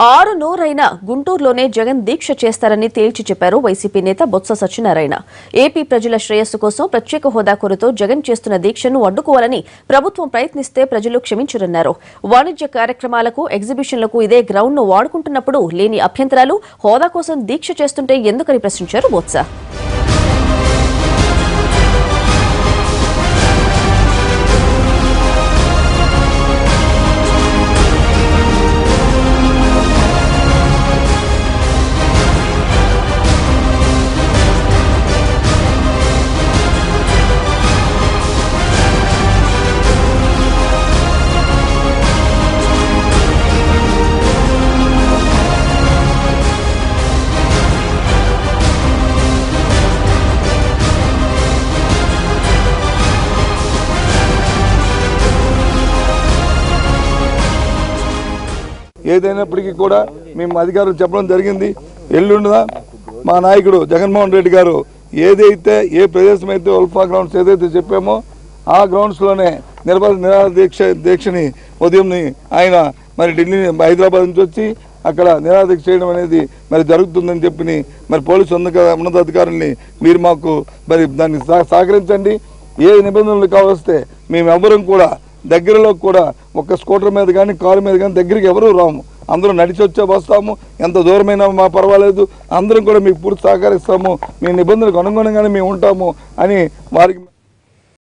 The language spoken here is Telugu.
ఆరు నోరైన గుంటూరులోనే జగన్ దీక్ష చేస్తారని తేల్చి చెప్పారు వైసీపీ నేత బొత్స సత్యనారాయణ. ఏపీ ప్రజల శ్రేయస్సు కోసం ప్రత్యేక హోదా కోరుతూ జగన్ చేస్తున్న దీక్షను అడ్డుకోవాలని ప్రభుత్వం ప్రయత్నిస్తే ప్రజలు క్షమించరన్నారు. వాణిజ్య కార్యక్రమాలకు, ఎగ్జిబిషన్లకు ఇదే గ్రౌండ్ను వాడుకుంటున్నప్పుడు లేని అభ్యంతరాలు హోదా కోసం దీక్ష చేస్తుంటే ఎందుకని ప్రశ్నించారు బొత్స. ఏదైనప్పటికీ కూడా మేము అధికారులు చెప్పడం జరిగింది. ఎల్లుండిన మా నాయకుడు జగన్మోహన్ రెడ్డి గారు ఏదైతే ఏ ప్రదేశం అయితే ఉల్ఫా గ్రౌండ్స్ ఏదైతే చెప్పామో ఆ గ్రౌండ్స్లోనే దీక్షని ఉదయం ఆయన మరి ఢిల్లీ హైదరాబాద్ నుంచి వచ్చి అక్కడ నిరాదీక్ష చేయడం అనేది మరి జరుగుతుందని చెప్పి మరి పోలీసు ఉన్నతాధికారుల్ని మీరు మాకు మరి దాన్ని సహకరించండి. ఏ నిబంధనలు కావస్తే మేమెవరం కూడా దగ్గరలో కూడా ఒక స్కూటర్ మీద కానీ కారు మీద కానీ దగ్గరికి ఎవరూ రాము. అందరూ నడిచి వచ్చే వస్తాము. ఎంత దూరమైనా మా పర్వాలేదు, అందరం కూడా మీకు పూర్తి సహకరిస్తాము. మీ నిబంధనలకు అనుగుణంగానే మేము ఉంటాము అని వారికి